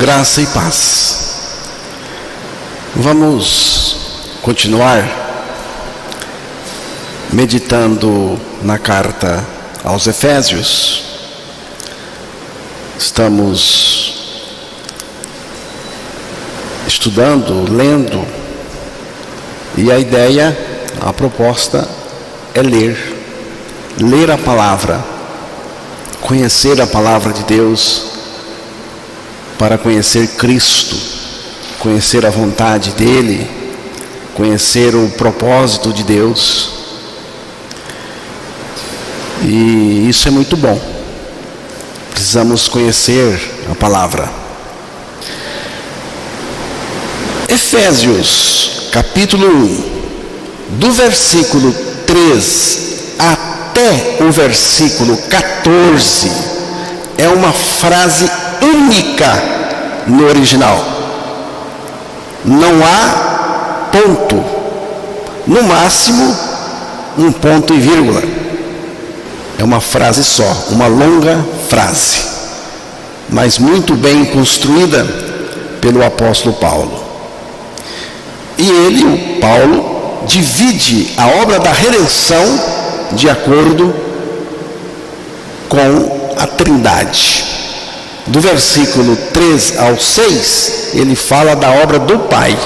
graça e paz. Vamos continuar meditando na carta aos Efésios. Estamos estudando, lendo, e a ideia, a proposta é ler a palavra, conhecer a palavra de Deus, para conhecer Cristo, conhecer a vontade dEle, conhecer o propósito de Deus. E isso é muito bom. Precisamos conhecer a palavra. Efésios, capítulo 1, do versículo 3 até o versículo 14, é uma frase única no original. Não há ponto, no máximo um ponto e vírgula. É uma frase só, uma longa frase, mas muito bem construída pelo apóstolo Paulo. E ele, o Paulo, divide a obra da redenção de acordo com a Trindade. Do versículo 3 ao 6, ele fala da obra do Pai.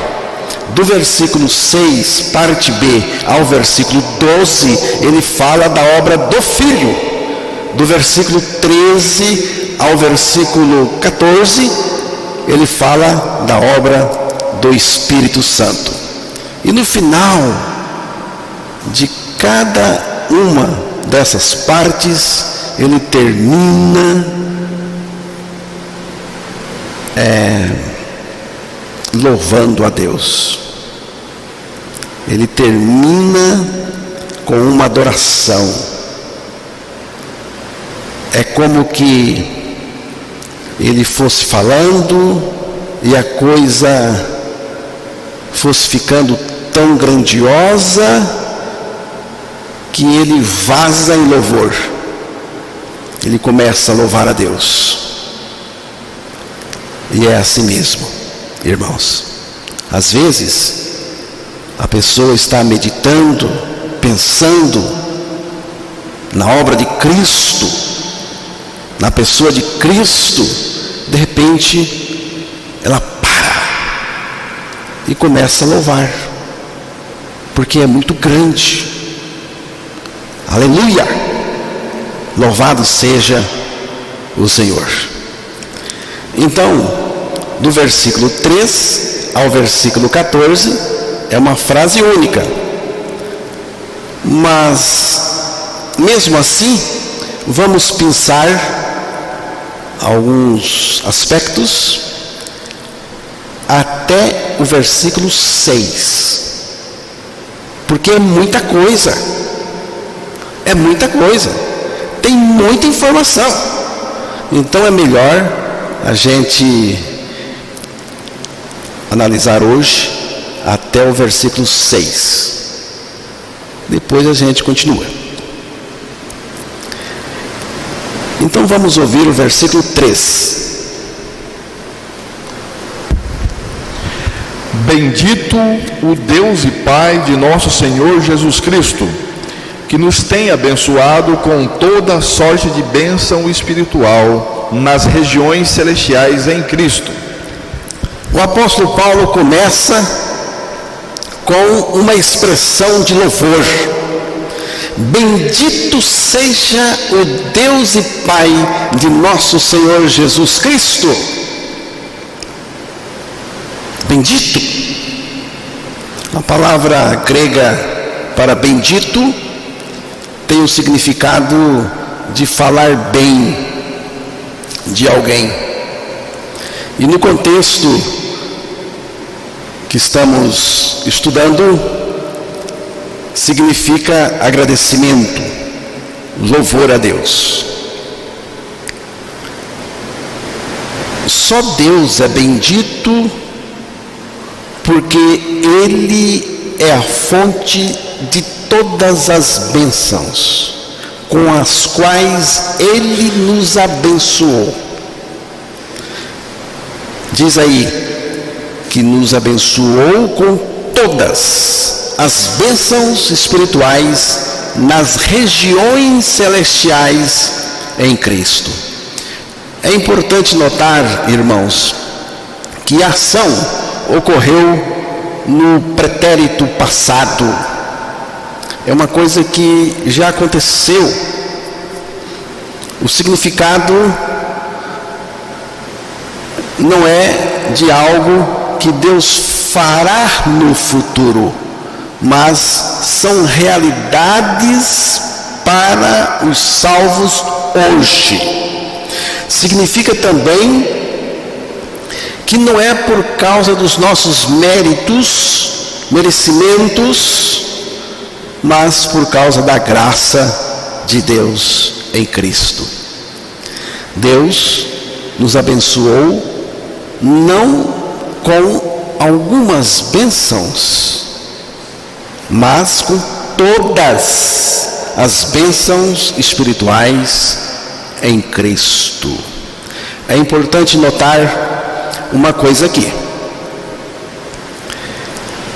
Do versículo 6, parte B, ao versículo 12, ele fala da obra do Filho. Do versículo 13 ao versículo 14, ele fala da obra do Espírito Santo. E no final de cada uma dessas partes, ele termina louvando a Deus. Ele termina com uma adoração. É como que ele fosse falando e a coisa fosse ficando tão grandiosa que ele vaza em louvor. Ele começa a louvar a Deus. E é assim mesmo, irmãos. Às vezes, a pessoa está meditando, pensando na obra de Cristo, na pessoa de Cristo. De repente, ela para e começa a louvar, porque é muito grande. Aleluia! Louvado seja o Senhor. Então, do versículo 3 ao versículo 14, é uma frase única. Mas, mesmo assim, vamos pensar alguns aspectos até o versículo 6. Porque é muita coisa. É muita coisa. Tem muita informação. Então é melhor a gente analisar hoje até o versículo 6. Depois a gente continua. Então vamos ouvir o versículo 3. Bendito o Deus e Pai de nosso Senhor Jesus Cristo, que nos tem abençoado com toda sorte de bênção espiritual nas regiões celestiais em Cristo. O apóstolo Paulo começa com uma expressão de louvor. Bendito seja o Deus e Pai de nosso Senhor Jesus Cristo. Bendito. A palavra grega para bendito tem o significado de falar bem de alguém. E no contexto que estamos estudando, significa agradecimento, louvor a Deus. Só Deus é bendito porque Ele é a fonte de todas as bênçãos com as quais Ele nos abençoou. Diz aí que nos abençoou com todas as bênçãos espirituais nas regiões celestiais em Cristo. É importante notar, irmãos, que a ação ocorreu no pretérito passado. É uma coisa que já aconteceu. O significado não é de algo que Deus fará no futuro, mas são realidades para os salvos hoje. Significa também que não é por causa dos nossos merecimentos, mas por causa da graça de Deus em Cristo. Deus nos abençoou não com algumas bênçãos, mas com todas as bênçãos espirituais em Cristo. É importante notar uma coisa aqui.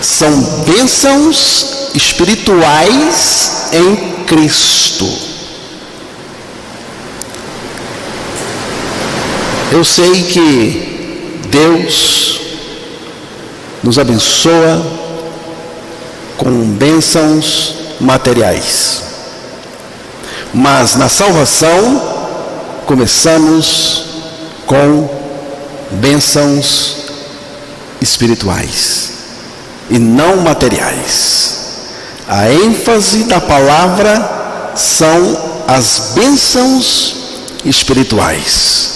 São bênçãos espirituais em Cristo. Eu sei que Deus nos abençoa com bênçãos materiais, mas na salvação começamos com bênçãos espirituais e não materiais. A ênfase da palavra são as bênçãos espirituais.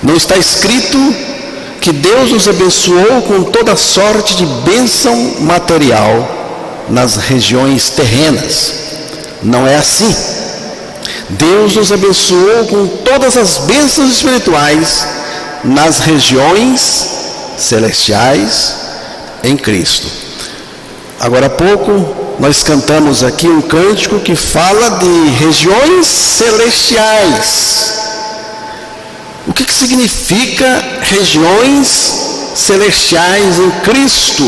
Não está escrito que Deus nos abençoou com toda sorte de bênção material nas regiões terrenas. Não é assim. Deus nos abençoou com todas as bênçãos espirituais nas regiões celestiais em Cristo. Agora há pouco nós cantamos aqui um cântico que fala de regiões celestiais. O que significa regiões celestiais em Cristo?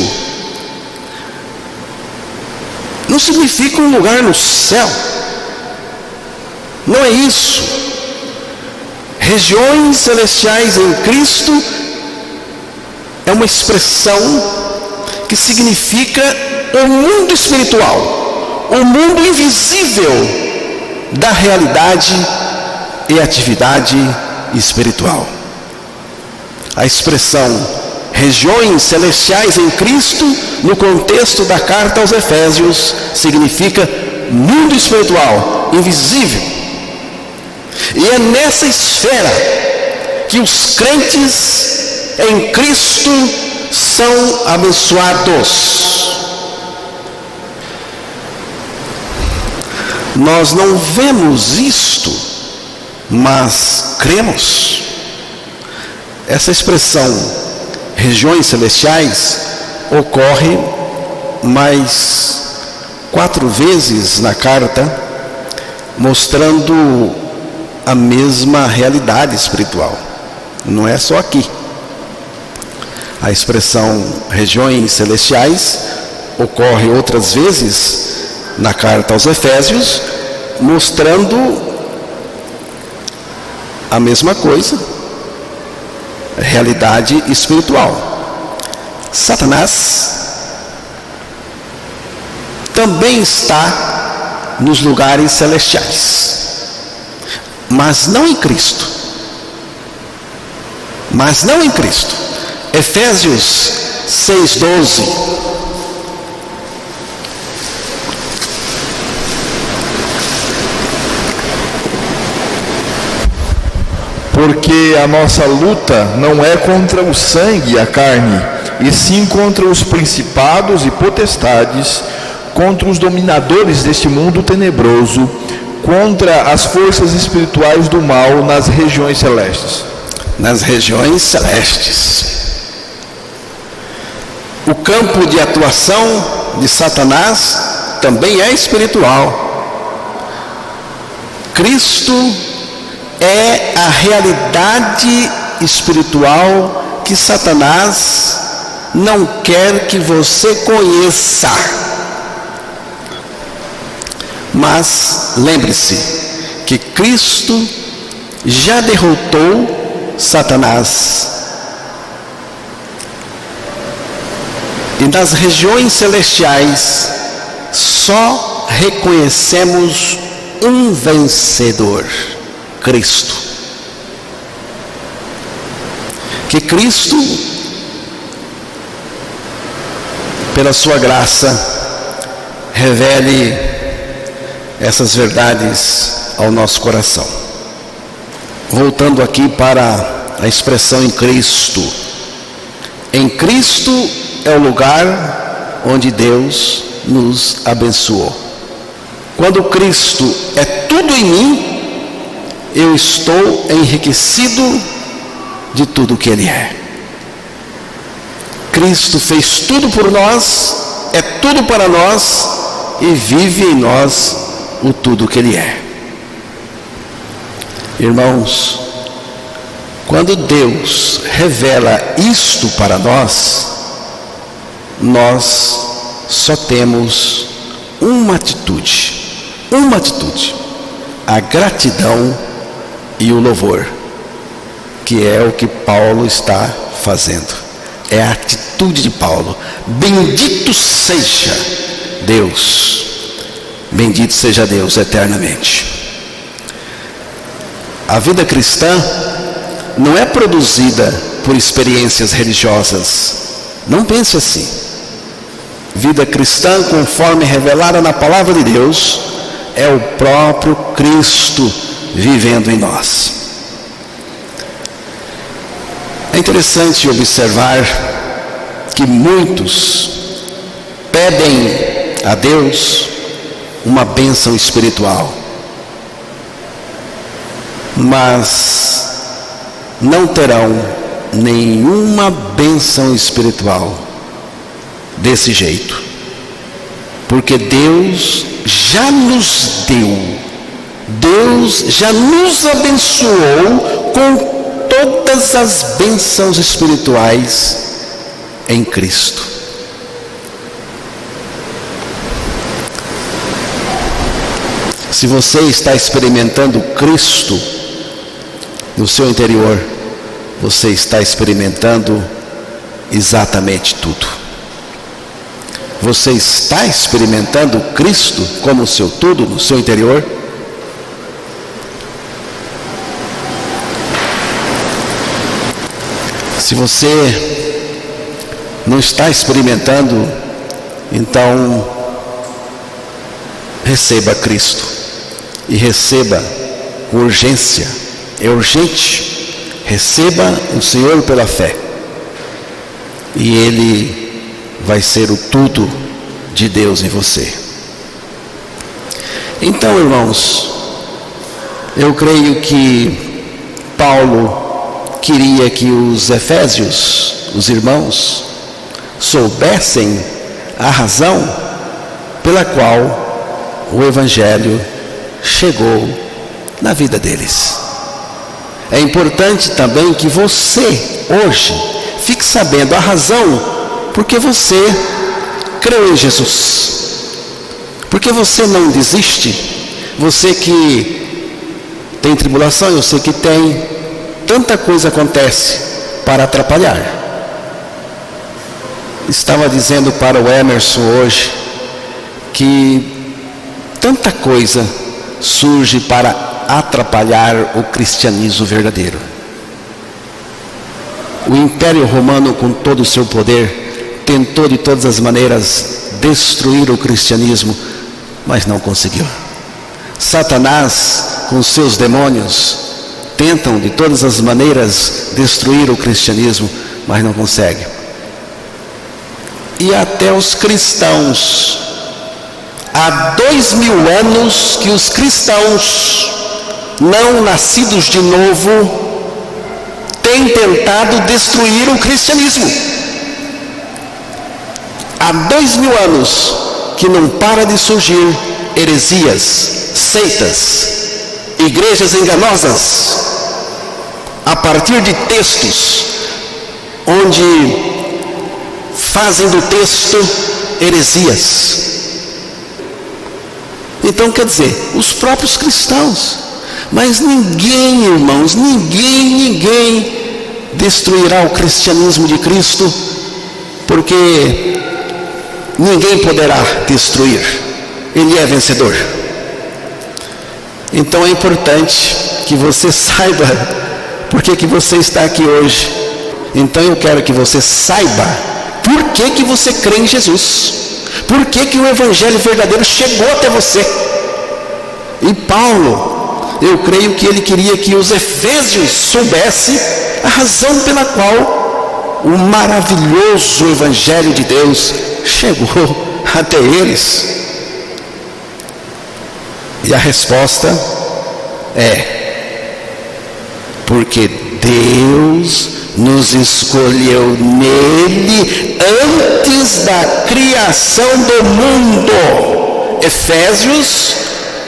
Não significa um lugar no céu. Não é isso. Regiões celestiais em Cristo é uma expressão que significa o mundo espiritual, o mundo invisível da realidade e atividade espiritual. A expressão regiões celestiais em Cristo, no contexto da carta aos Efésios, significa mundo espiritual, invisível. E é nessa esfera que os crentes em Cristo são abençoados. Nós não vemos isto, mas cremos. Essa expressão regiões celestiais ocorre mais 4 vezes na carta, mostrando a mesma realidade espiritual. Não é só aqui. A expressão regiões celestiais ocorre outras vezes na carta aos Efésios, mostrando a mesma coisa, realidade espiritual. Satanás também está nos lugares celestiais, mas não em Cristo. Mas não em Cristo. Efésios 6:12. Porque a nossa luta não é contra o sangue e a carne, e sim contra os principados e potestades, contra os dominadores deste mundo tenebroso, contra as forças espirituais do mal nas regiões celestes. Nas regiões celestes. O campo de atuação de Satanás também é espiritual. Cristo é a realidade espiritual que Satanás não quer que você conheça. Mas lembre-se que Cristo já derrotou Satanás. E nas regiões celestiais só reconhecemos um vencedor: Cristo. Que Cristo, pela sua graça, revele essas verdades ao nosso coração. Voltando aqui para a expressão em Cristo. Em Cristo é o lugar onde Deus nos abençoou. Quando Cristo é tudo em mim, eu estou enriquecido de tudo que Ele é. Cristo fez tudo por nós, é tudo para nós e vive em nós o tudo que Ele é. Irmãos, quando Deus revela isto para nós, nós só temos uma atitude, a gratidão e o louvor, que é o que Paulo está fazendo. É a atitude de Paulo. Bendito seja Deus, bendito seja Deus eternamente. A vida cristã não é produzida por experiências religiosas. Não pense assim. Vida cristã, conforme revelada na palavra de Deus, é o próprio Cristo vivendo em nós. É interessante observar que muitos pedem a Deus uma bênção espiritual, mas não terão nenhuma bênção espiritual desse jeito, porque Deus já nos deu, Deus já nos abençoou com todas as bênçãos espirituais em Cristo. Se você está experimentando Cristo no seu interior, você está experimentando exatamente tudo. Você está experimentando Cristo como o seu tudo no seu interior? Se você não está experimentando, então receba Cristo e receba com urgência. É urgente. Receba o Senhor pela fé e Ele vai ser o tudo de Deus em você. Então, irmãos, eu creio que Paulo queria que os efésios, os irmãos, soubessem a razão pela qual o Evangelho chegou na vida deles. É importante também que você, hoje, fique sabendo a razão porque você creu em Jesus. Porque você não desiste. Você que tem tribulação, eu sei que tem. Tanta coisa acontece para atrapalhar. Estava dizendo para o Emerson hoje que tanta coisa surge para atrapalhar o cristianismo verdadeiro. O Império Romano, com todo o seu poder, tentou de todas as maneiras destruir o cristianismo, mas não conseguiu. Satanás, com seus demônios, tentam de todas as maneiras destruir o cristianismo, mas não conseguem. E até os cristãos, há 2000 anos que os cristãos não nascidos de novo têm tentado destruir o cristianismo. Há 2000 anos que não para de surgir heresias, seitas, igrejas enganosas, a partir de textos onde fazem do texto heresias. Então, quer dizer, os próprios cristãos. Mas ninguém, irmãos, ninguém destruirá o cristianismo de Cristo, porque ninguém poderá destruir. Ele é vencedor. Então é importante que você saiba por que você está aqui hoje. Então eu quero que você saiba por que você crê em Jesus. Por que o evangelho verdadeiro chegou até você. E Paulo, eu creio que ele queria que os efésios soubessem a razão pela qual o maravilhoso evangelho de Deus chegou até eles. E a resposta é: porque Deus nos escolheu nele antes da criação do mundo. Efésios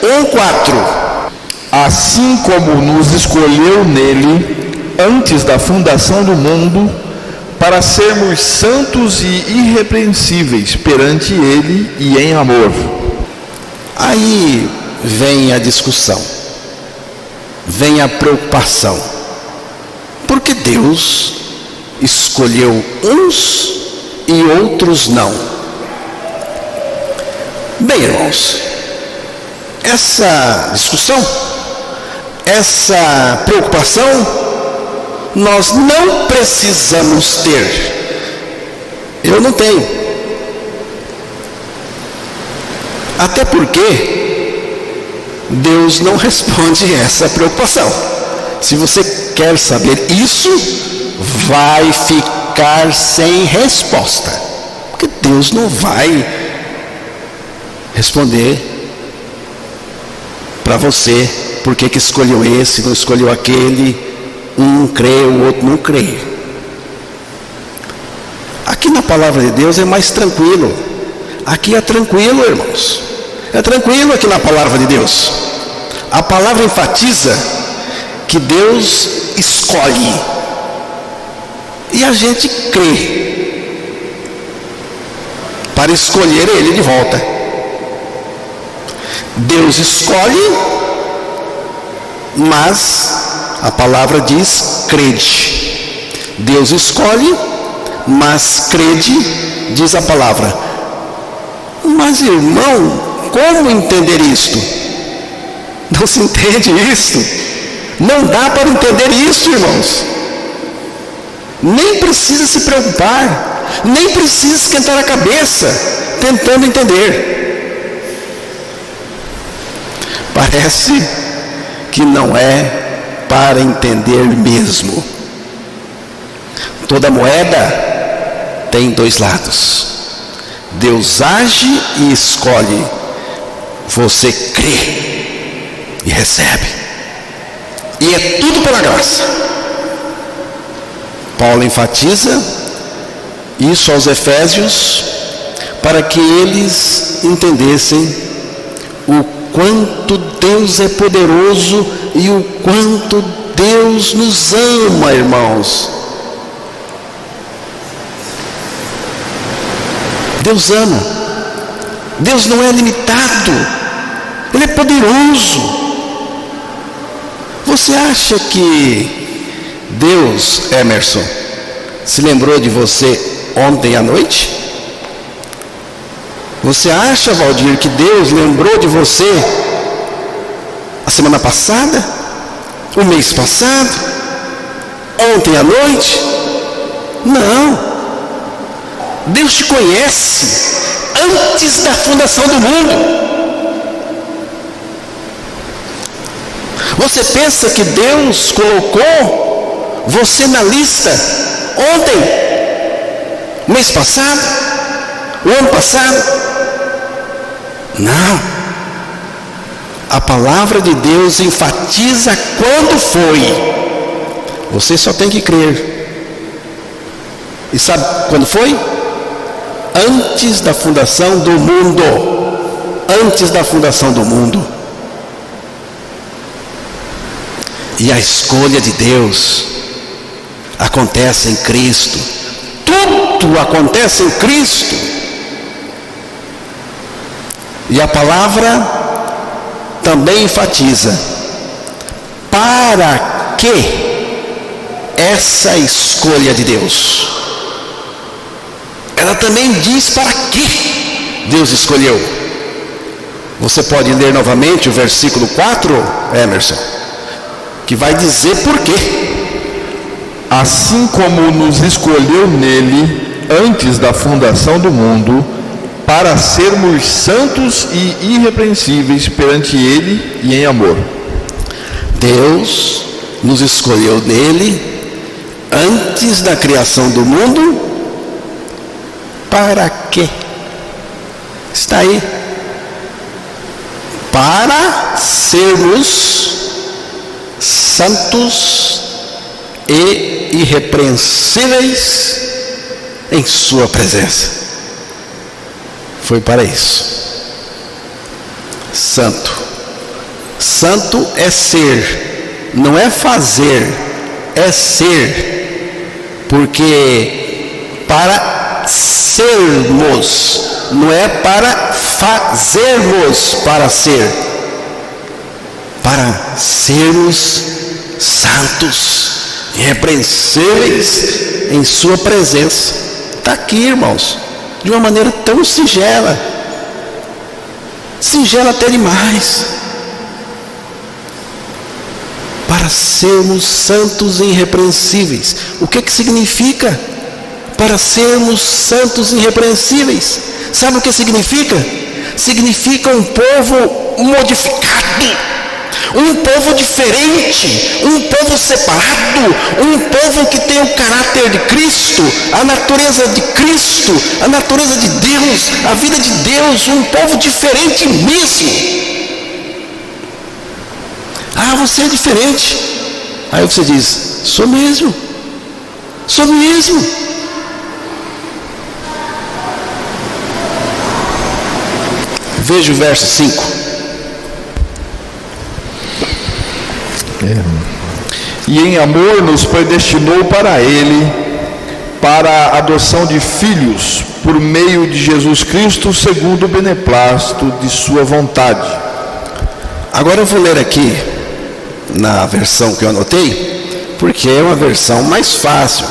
1:4. Assim como nos escolheu nele antes da fundação do mundo, para sermos santos e irrepreensíveis perante ele e em amor. Aí vem a discussão, vem a preocupação. Porque Deus escolheu uns e outros não? Bem, irmãos, essa discussão, essa preocupação, nós não precisamos ter. Eu não tenho. Até porque Deus não responde essa preocupação. Se você quer saber isso, vai ficar sem resposta. Porque Deus não vai responder para você por que escolheu esse, não escolheu aquele. Um crê, o outro não crê. Aqui na palavra de Deus é mais tranquilo. Aqui é tranquilo, irmãos. É tranquilo aqui na palavra de Deus. A palavra enfatiza que Deus escolhe. E a gente crê para escolher Ele de volta. Deus escolhe, mas a palavra diz: crede. Deus escolhe, mas crede, diz a palavra. Mas, irmão, como entender isto? Não se entende isto. Não dá para entender isso, irmãos. Nem precisa se preocupar, nem precisa esquentar a cabeça tentando entender. Parece que não é para entender mesmo. Toda moeda tem dois lados. Deus age e escolhe. Você crê e recebe. E é tudo pela graça. Paulo enfatiza isso aos Efésios para que eles entendessem o quanto Deus é poderoso e o quanto Deus nos ama, irmãos. Deus ama. Deus não é limitado. Ele é poderoso. Você acha que Deus, Emerson, se lembrou de você ontem à noite? Você acha, Valdir, que Deus lembrou de você a semana passada? O mês passado? Ontem à noite? Não. Deus te conhece antes da fundação do mundo. Você pensa que Deus colocou você na lista ontem, mês passado, o ano passado? Não. A palavra de Deus enfatiza quando foi. Você só tem que crer. E sabe quando foi? Antes da fundação do mundo. Antes da fundação do mundo. E a escolha de Deus acontece em Cristo. Tudo acontece em Cristo. E a palavra também enfatiza: para que essa escolha de Deus? Ela também diz para que Deus escolheu. Você pode ler novamente o versículo 4, Emerson, que vai dizer por quê. Assim como nos escolheu nele antes da fundação do mundo, para sermos santos e irrepreensíveis perante ele e em amor. Deus nos escolheu nele antes da criação do mundo. Para quê? Está aí. Para sermos santos e irrepreensíveis em sua presença. Foi para isso. Santo. Santo é ser, não é fazer, é ser. Porque para sermos, não é para fazermos para ser. Para sermos santos, irrepreensíveis em sua presença. Está aqui, irmãos, de uma maneira tão singela, singela até demais. Para sermos santos e irrepreensíveis. O que significa para sermos santos e irrepreensíveis? Sabe o que significa? Significa um povo modificado, um povo diferente, um povo separado, um povo que tem o caráter de Cristo, a natureza de Cristo, a natureza de Deus, a vida de Deus, um povo diferente mesmo. Ah, você é diferente. Aí você diz: sou mesmo, sou mesmo. Veja o verso 5. E em amor nos predestinou para ele, para a adoção de filhos, por meio de Jesus Cristo, segundo o beneplácito de sua vontade. Agora eu vou ler aqui na versão que eu anotei, porque é uma versão mais fácil.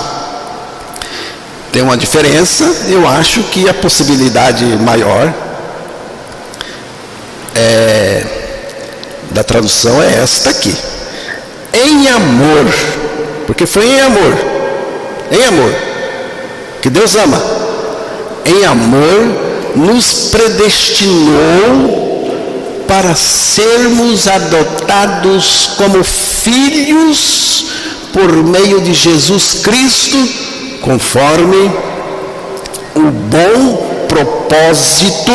Tem uma diferença, eu acho que a possibilidade maior da tradução é esta aqui: em amor, porque foi em amor que Deus ama. Em amor nos predestinou para sermos adotados como filhos por meio de Jesus Cristo, conforme o bom propósito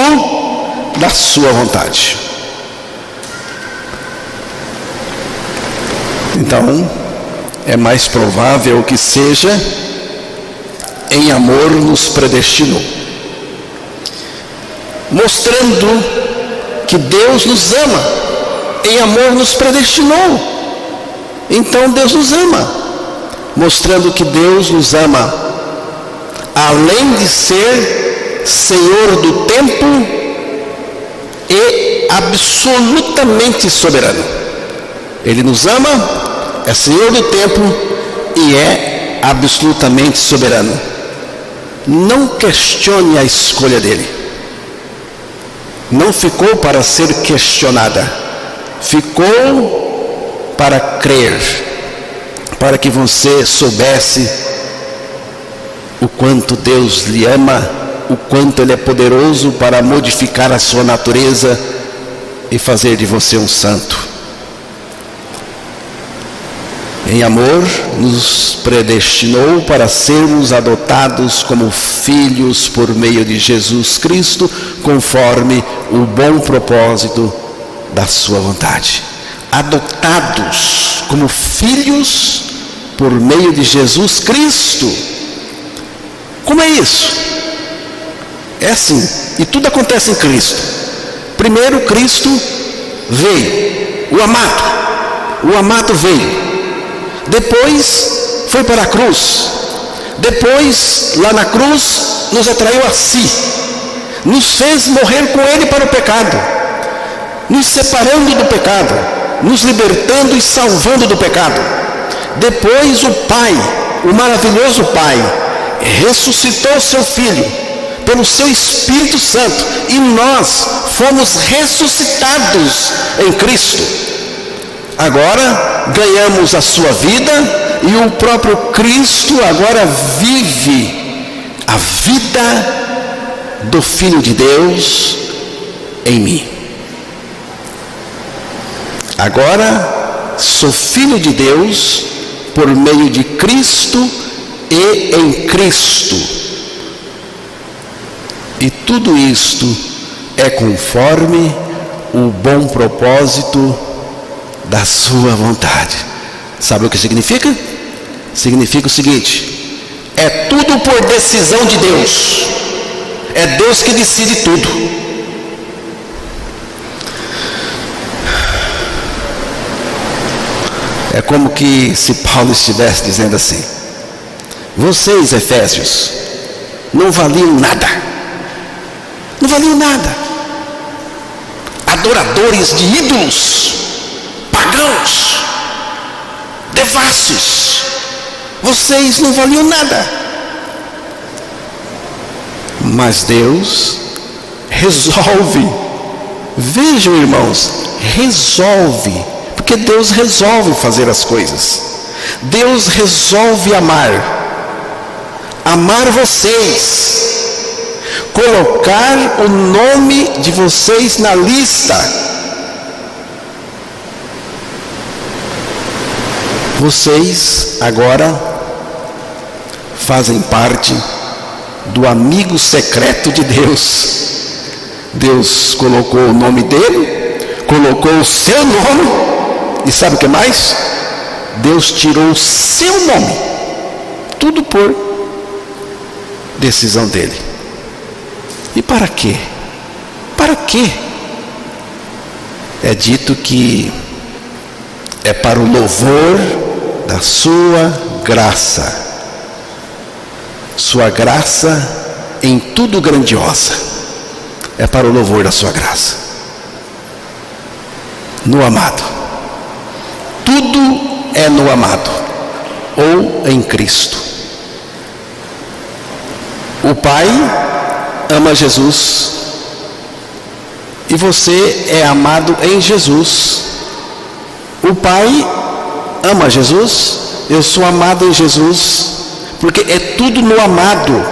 da sua vontade. Então, é mais provável que seja em amor nos predestinou, mostrando que Deus nos ama. Em amor nos predestinou. Então Deus nos ama, mostrando que Deus nos ama, além de ser Senhor do tempo e absolutamente soberano. Ele nos ama, é Senhor do tempo e é absolutamente soberano. Não questione a escolha dele. Não ficou para ser questionada, ficou para crer, para que você soubesse o quanto Deus lhe ama, o quanto Ele é poderoso para modificar a sua natureza e fazer de você um santo. Em amor nos predestinou para sermos adotados como filhos por meio de Jesus Cristo, conforme o bom propósito da sua vontade. Adotados como filhos por meio de Jesus Cristo. Como é isso? É assim, e tudo acontece em Cristo. Primeiro Cristo veio, o amado veio. Depois foi para a cruz. Depois, lá na cruz, nos atraiu a si, nos fez morrer com Ele para o pecado, nos separando do pecado, nos libertando e salvando do pecado. Depois o Pai, o maravilhoso Pai, ressuscitou seu Filho pelo seu Espírito Santo, e nós fomos ressuscitados em Cristo. Agora ganhamos a sua vida, e o próprio Cristo agora vive a vida do Filho de Deus em mim. Agora sou filho de Deus por meio de Cristo e em Cristo. E tudo isto é conforme o bom propósito da sua vontade. Sabe o que significa? Significa o seguinte: é tudo por decisão de Deus. É Deus que decide tudo. É como que se Paulo estivesse dizendo assim: vocês, Efésios, não valiam nada. Não valiam nada. Adoradores de ídolos, pagãos, devassos. Vocês não valiam nada. Mas Deus resolve. Vejam, irmãos, resolve. Porque Deus resolve fazer as coisas. Deus resolve amar vocês, colocar o nome de vocês na lista. Vocês agora fazem parte do amigo secreto de Deus. Deus colocou o nome dele, colocou o seu nome. E sabe o que mais? Deus tirou o seu nome. Tudo por decisão dele. E para quê? Para quê? É dito que é para o louvor da sua graça. Sua graça em tudo grandiosa. É para o louvor da sua graça. No amado. Tudo é no amado, ou em Cristo. O Pai ama Jesus, e você é amado em Jesus. O Pai ama Jesus, eu sou amado em Jesus, porque é tudo no amado.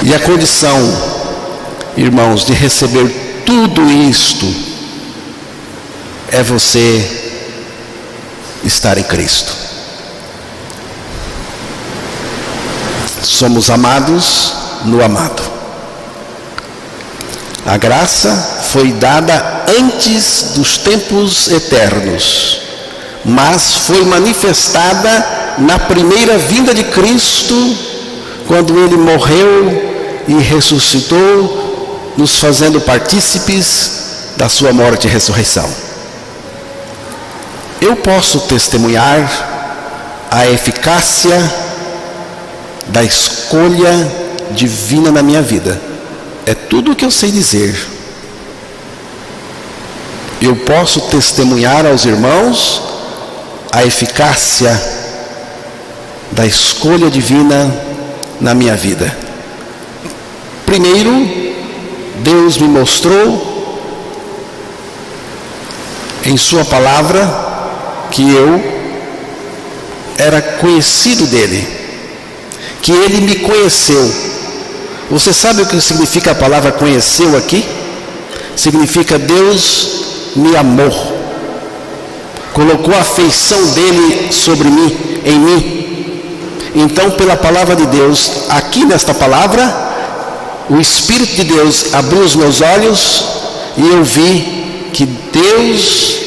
E a condição, irmãos, de receber tudo isto é você estar em Cristo. Somos amados no amado. A graça foi dada antes dos tempos eternos, mas foi manifestada na primeira vinda de Cristo, quando Ele morreu e ressuscitou, nos fazendo partícipes da sua morte e ressurreição. Eu posso testemunhar a eficácia da escolha divina na minha vida. É tudo o que eu sei dizer. Eu posso testemunhar aos irmãos a eficácia da escolha divina na minha vida. Primeiro, Deus me mostrou em sua palavra que eu era conhecido dele, que ele me conheceu. Você sabe o que significa a palavra conheceu aqui? Significa Deus me amou, colocou a afeição dele sobre mim, em mim. Então, pela palavra de Deus, aqui nesta palavra, o Espírito de Deus abriu os meus olhos e eu vi que Deus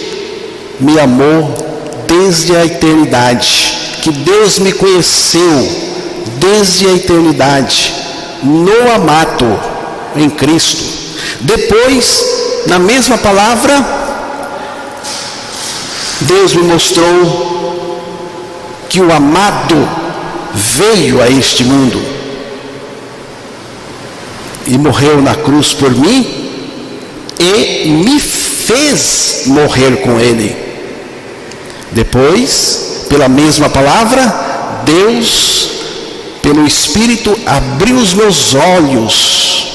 me amou desde a eternidade, que Deus me conheceu desde a eternidade, no amado em Cristo. Depois, na mesma palavra, Deus me mostrou que o amado veio a este mundo e morreu na cruz por mim e me fez morrer com ele. Depois, pela mesma palavra, Deus, pelo Espírito, abriu os meus olhos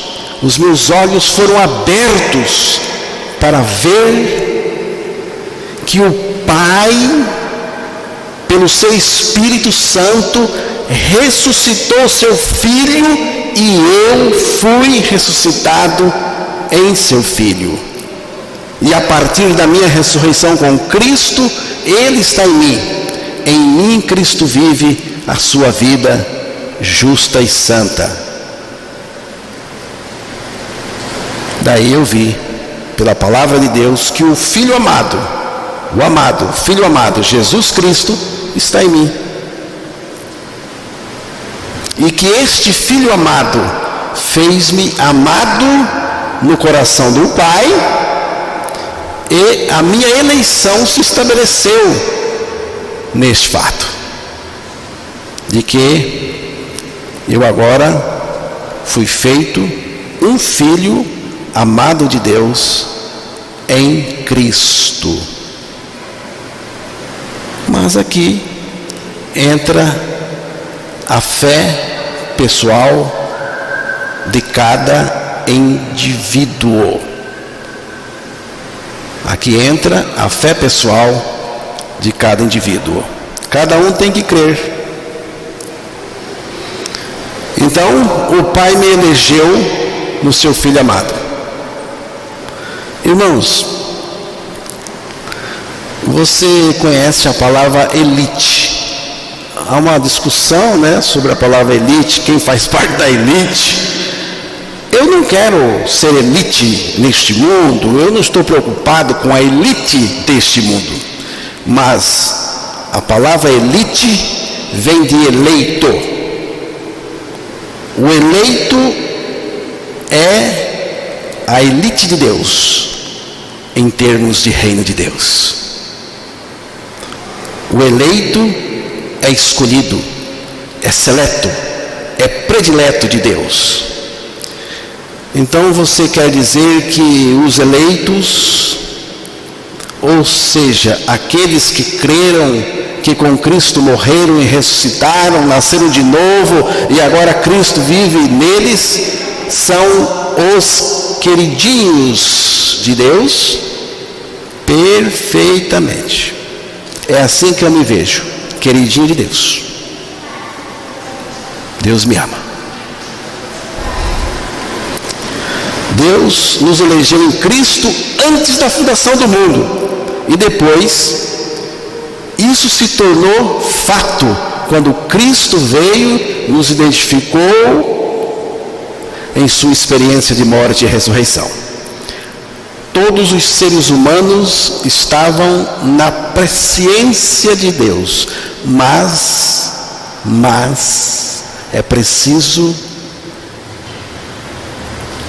foram abertos para ver que o Pai, pelo seu Espírito Santo, ressuscitou seu Filho e eu fui ressuscitado em seu Filho. E a partir da minha ressurreição com Cristo, Ele está em mim. Em mim Cristo vive a sua vida justa e santa. Daí eu vi, pela palavra de Deus, que o Filho amado, Filho amado, Jesus Cristo, está em mim. E que este Filho amado fez-me amado no coração do Pai, e a minha eleição se estabeleceu neste fato, de que eu agora fui feito um filho amado de Deus em Cristo. Mas aqui entra a fé pessoal de cada indivíduo. Aqui entra a fé pessoal de cada indivíduo. Cada um tem que crer. Então, o Pai me elegeu no seu Filho amado. Irmãos, você conhece a palavra elite? Há uma discussão, sobre a palavra elite, quem faz parte da elite. Eu não quero ser elite neste mundo, eu não estou preocupado com a elite deste mundo. Mas a palavra elite vem de eleito. O eleito é a elite de Deus, em termos de reino de Deus. O eleito é escolhido, é seleto, é predileto de Deus. Então você quer dizer que os eleitos, ou seja, aqueles que creram que com Cristo morreram e ressuscitaram, nasceram de novo e agora Cristo vive neles, são os queridinhos de Deus? Perfeitamente. É assim que eu me vejo, queridinho de Deus. Deus me ama. Deus nos elegeu em Cristo antes da fundação do mundo. E depois, isso se tornou fato quando Cristo veio, nos identificou em sua experiência de morte e ressurreição. Todos os seres humanos estavam na presciência de Deus, mas é preciso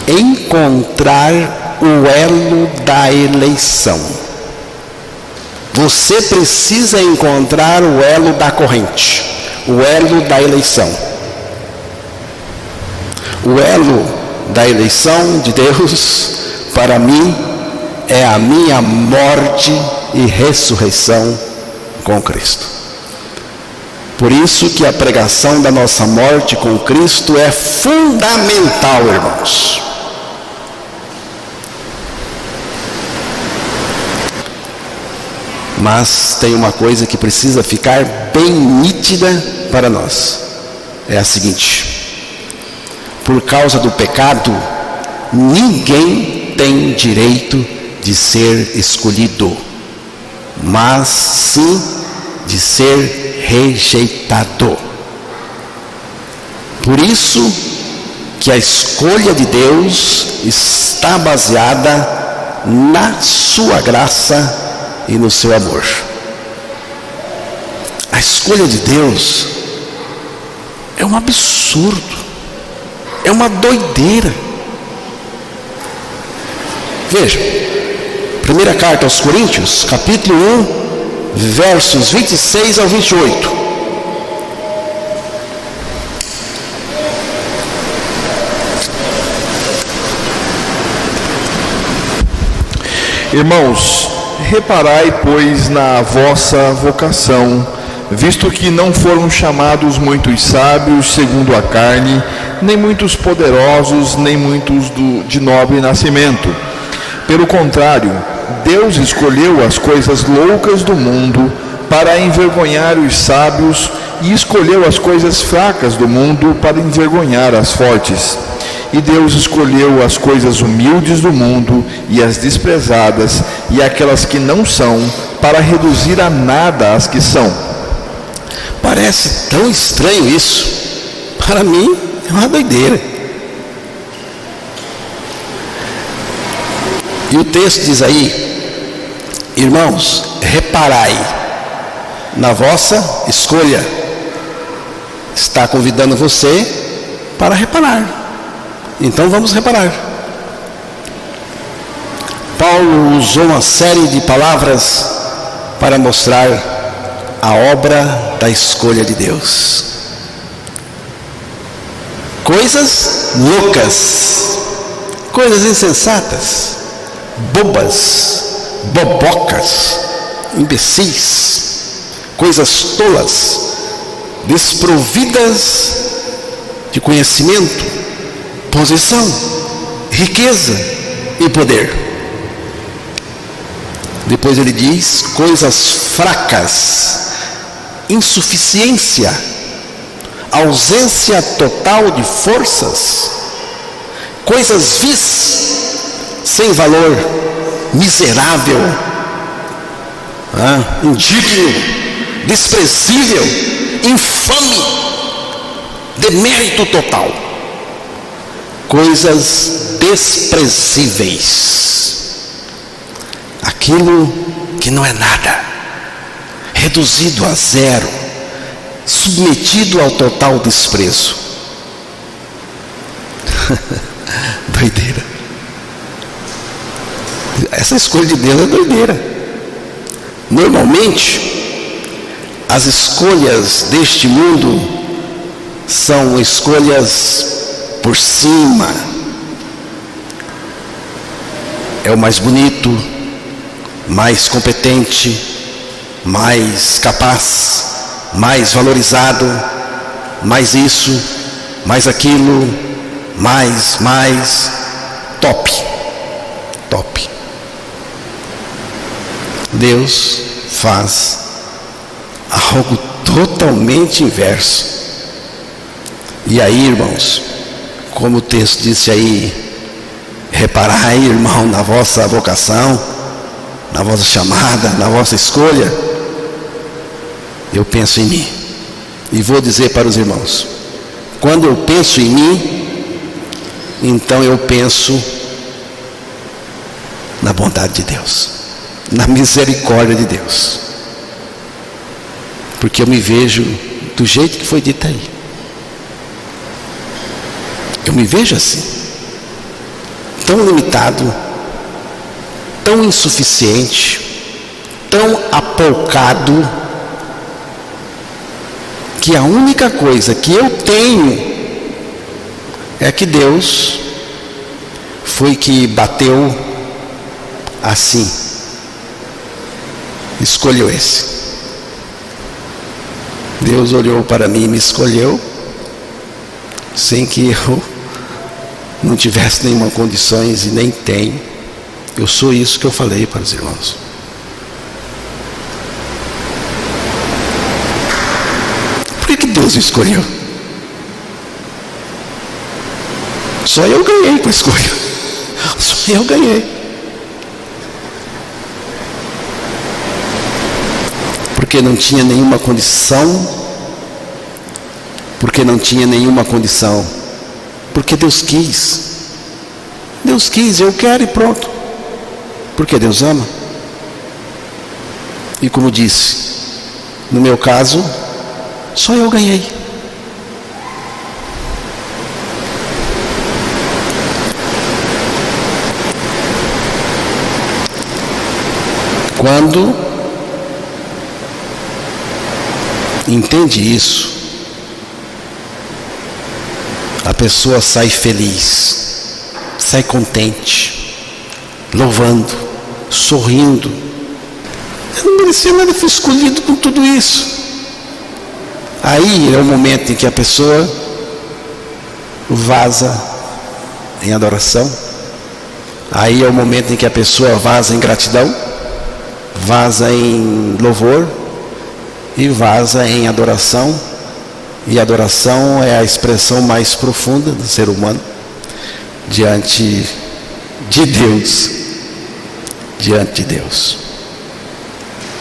encontrar o elo da eleição. Você precisa encontrar o elo da corrente, o elo da eleição. O elo da eleição de Deus, para mim, é a minha morte e ressurreição com Cristo. Por isso que a pregação da nossa morte com Cristo é fundamental, irmãos. Mas tem uma coisa que precisa ficar bem nítida para nós. É a seguinte: por causa do pecado, ninguém tem direito de ser escolhido, mas sim de ser rejeitado. Por isso que a escolha de Deus está baseada na sua graça e no seu amor. A escolha de Deus é um absurdo, é uma doideira. Veja, primeira carta aos Coríntios, capítulo 1, versos 26 ao 28. Irmãos, reparai, pois, na vossa vocação, visto que não foram chamados muitos sábios segundo a carne, nem muitos poderosos, nem muitos de nobre nascimento. Pelo contrário, Deus escolheu as coisas loucas do mundo para envergonhar os sábios, e escolheu as coisas fracas do mundo para envergonhar as fortes. E Deus escolheu as coisas humildes do mundo e as desprezadas e aquelas que não são, para reduzir a nada as que são. Parece tão estranho isso. Para mim é uma doideira. E o texto diz aí: irmãos, reparai na vossa escolha. Está convidando você para reparar. Então vamos reparar. Paulo usou uma série de palavras para mostrar a obra da escolha de Deus. Coisas loucas, coisas insensatas, bobas, bobocas, imbecis, coisas tolas, desprovidas de conhecimento, posição, riqueza e poder. Depois ele diz coisas fracas, insuficiência, ausência total de forças, coisas vis, sem valor, miserável, indigno, desprezível, infame, demérito total. Coisas desprezíveis, aquilo que não é nada, reduzido a zero, submetido ao total desprezo. Doideira. Essa escolha de Deus é doideira. Normalmente, as escolhas deste mundo são escolhas por cima. É o mais bonito, mais competente, mais capaz, mais valorizado, mais isso, mais aquilo, mais, top. Deus faz algo totalmente inverso. E aí, irmãos, como o texto disse aí, reparai, irmão, na vossa vocação, na vossa chamada, na vossa escolha. Eu penso em mim e vou dizer para os irmãos: quando eu penso em mim, então eu penso na bondade de Deus, na misericórdia de Deus, porque eu me vejo do jeito que foi dito aí. Eu me vejo assim, tão limitado, tão insuficiente, tão apoucado, que a única coisa que eu tenho é que Deus foi que bateu assim, escolheu esse. Deus olhou para mim e me escolheu, sem que eu não tivesse nenhuma condições, e nem tenho. Eu sou isso que eu falei para os irmãos. Por que Deus me escolheu? Só eu ganhei com a escolha. Só eu ganhei. Porque não tinha nenhuma condição. Porque não tinha nenhuma condição. Porque Deus quis. Deus quis, eu quero e pronto. Porque Deus ama. E como disse, no meu caso, só eu ganhei. Quando entende isso, a pessoa sai feliz, sai contente, louvando, sorrindo. Eu não merecia nada, fui escolhido com tudo isso. Aí é o momento em que a pessoa vaza em adoração. Aí é o momento em que a pessoa vaza em gratidão, vaza em louvor e vaza em adoração. E adoração é a expressão mais profunda do ser humano diante de Deus. Diante de Deus.